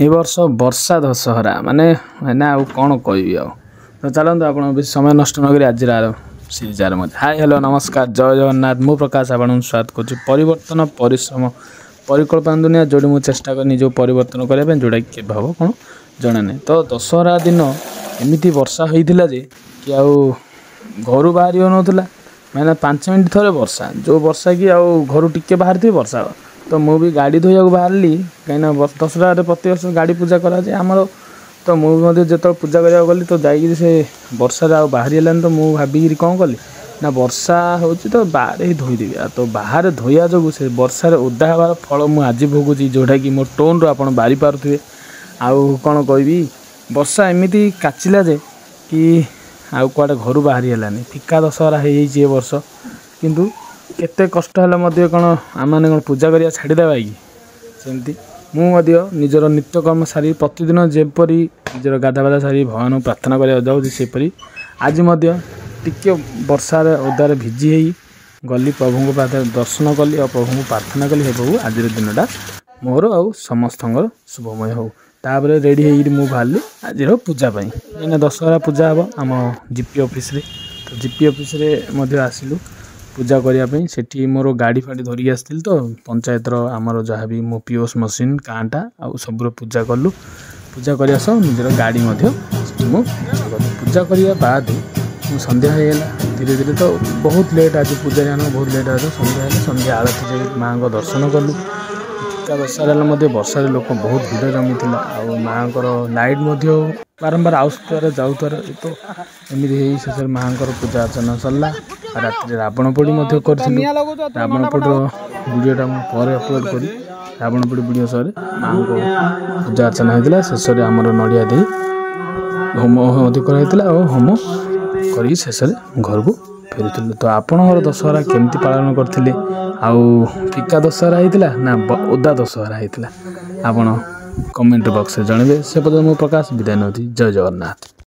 ए वर्ष वर्षा दशहरा माने ना आउ कौन कहबी आ तो चलते आप समय नष्ट नक आज सीरीज आरंभ। हाय हेलो नमस्कार जय जगन्नाथ मु प्रकाश आपन स्वागत कर परिवर्तन परिश्रम परिकल्पना दुनिया जोड़ी मुझे चेष्टा कर निज परिवर्तन करने जोड़ा कि भाव कौन जना नहीं। तो दशहरा दिन एमती वर्षा होता जे कि आउ घर बाहर होना मैंने 5 मिनट थे वर्षा जो वर्षा कि आउ घर टिके बाहर थी वर्षा तो मु भी गाड़ी धोया बाहरली कहीं दशहरा प्रति वर्ष गाड़ी पूजा कराए आमर तो मुझे जो पूजा करा गली तो जाइए से वर्षा बाहरी है तो मुझे भाविकी कौन कली ना वर्षा हो तो बाहर ही धोईदेवी तो बाहर धोया जो से वर्षार ओदा हबार फल मुझे आज भोगुची जोटा कि मो टोन आप बारी पारे आउ कौन कहबी वर्षा एमती काचिला जे कि आउ कड़े घर बाहरी है फिका दशहरा हो वर्ष किंतु केते कष्ट है कौन आम कौन पूजा करिया छाड़देवा कि सेमती मुझे निजर नित्यकर्म सारी प्रतिदिन जेपरी निजर गाधाबाधा सारी भगवान प्रार्थना करा जाऊँगी आज टिके वर्षार ओदार भिजी गली प्रभु को दर्शन कली और प्रभु को प्रार्थना कली हे प्रभु आज दिनटा मोर आउ समस्त शुभमय हो तापर रेडी हो बाहर आज पूजापाई एना दशहरा पूजा हम आम जीपी ऑफिस रे तो जीपी ऑफिस रे आसिलु पूजा करने से मोर गाड़ी फाड़ी धरिकी आसती तो पंचायतर आमर जहाँ भी मो पीओस मशीन कांटा आउ सब पूजा कलु पूजा करने सह निजर गाड़ी पूजा करने बाद संध्या होगा धीरे धीरे तो बहुत लेट आज पूजा बहुत लेट आज संध्या संध्या आरती माँ को दर्शन कलु टिका दशहरा वर्षा लोक बहुत भिड़ जमी आ माँ लाइट बारंबार आसुतार जाऊतार तो एमती शेष माँ पूजा अर्चना सरला राति रावण पोड़ी रावण पोड़ वीडियोटा मुझे अपलोड करी रावण पोड़ी वीडियो सर माँ को पूजा अर्चना होता शेष आमर नड़िया दे होम कराइला और होम कर शेष घर को फेरुलु। तो आपणकर दशहरा केमती पालन करते आउ फिका दशहरा होता ना ओदा दशहरा होता आपण कमेंट बॉक्स में जनइबे से पद मु प्रकाश विदाय नौती जय जगन्नाथ।